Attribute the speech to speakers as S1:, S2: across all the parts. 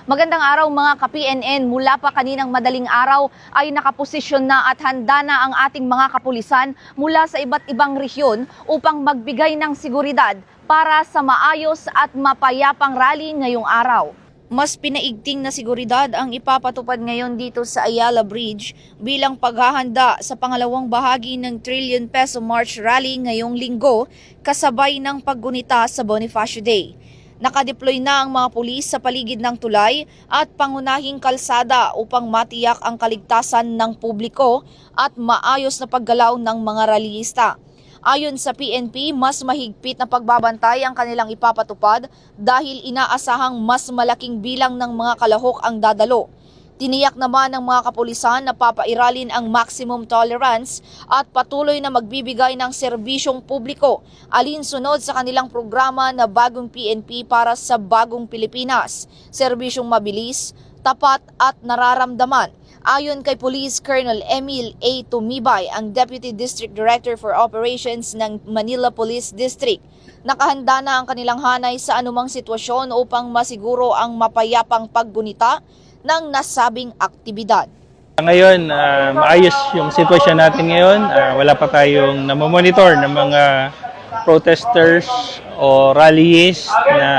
S1: Magandang araw mga ka-PNN. Mula pa kaninang madaling araw ay nakaposisyon na at handa na ang ating mga kapulisan mula sa iba't ibang rehiyon upang magbigay ng seguridad para sa maayos at mapayapang rally ngayong araw. Mas pinaigting na seguridad ang ipapatupad ngayon dito sa Ayala Bridge bilang paghahanda sa pangalawang bahagi ng Trillion Peso March Rally ngayong linggo kasabay ng paggunita sa Bonifacio Day. Nakadeploy na ang mga pulis sa paligid ng tulay at pangunahing kalsada upang matiyak ang kaligtasan ng publiko at maayos na paggalaw ng mga rallyista. Ayon sa PNP, mas mahigpit na pagbabantay ang kanilang ipapatupad dahil inaasahang mas malaking bilang ng mga kalahok ang dadalo. Tiniyak naman ng mga kapulisan na papairalin ang maximum tolerance at patuloy na magbibigay ng serbisyong publiko alinsunod sa kanilang programa na Bagong PNP para sa Bagong Pilipinas, serbisyong mabilis, tapat at nararamdaman. Ayon kay Police Colonel Emil A. Tumibay, ang Deputy District Director for Operations ng Manila Police District, nakahanda na ang kanilang hanay sa anumang sitwasyon upang masiguro ang mapayapang paggunita ng nasabing aktibidad.
S2: Ngayon, maayos yung sitwasyon natin ngayon. Wala pa tayong namomonitor ng mga protesters o rallies na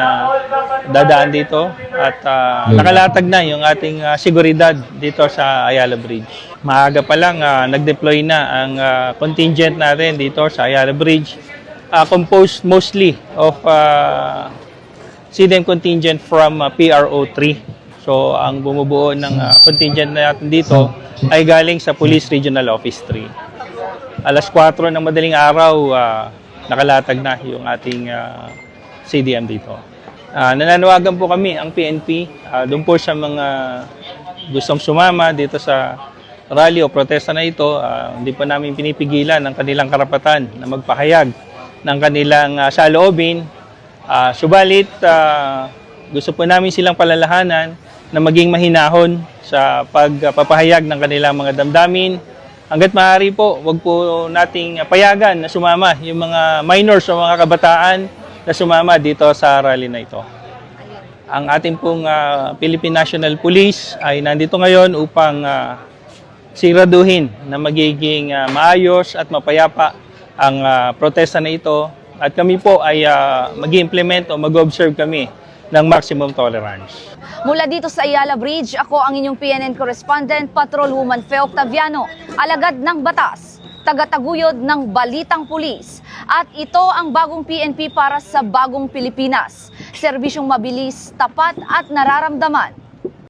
S2: dadaan dito at nakalatag na yung ating seguridad dito sa Ayala Bridge. Maaga pa lang, nag-deploy na ang contingent natin dito sa Ayala Bridge, composed mostly of CDM contingent from PRO 3. So, ang bumubuo ng contingent natin dito ay galing sa Police Regional Office 3. Alas 4 ng madaling araw, nakalatag na yung ating CDM dito. Nananawagan po kami, ang PNP, doon po sa mga gustong sumama dito sa rally o protesta na ito. Hindi po namin pinipigilan ang kanilang karapatan na magpahayag ng kanilang saloobin. Subalit, gusto po namin silang palalahanan na maging mahinahon sa pagpapahayag ng kanilang mga damdamin. Hangga't maaari po, wag po nating payagan na sumama yung mga minors o mga kabataan na sumama dito sa rally na ito. Ang ating pong Philippine National Police ay nandito ngayon upang siguraduhin na magiging maayos at mapayapa ang protesta na ito. At kami po ay mag-implement o mag-observe kami ng maximum tolerance.
S1: Mula dito sa Ayala Bridge, ako ang inyong PNN correspondent, Patrolwoman Fe Octaviano, alagad ng batas, tagataguyod ng balitang pulis. At ito ang Bagong PNP para sa Bagong Pilipinas. Serbisyong mabilis, tapat at nararamdaman.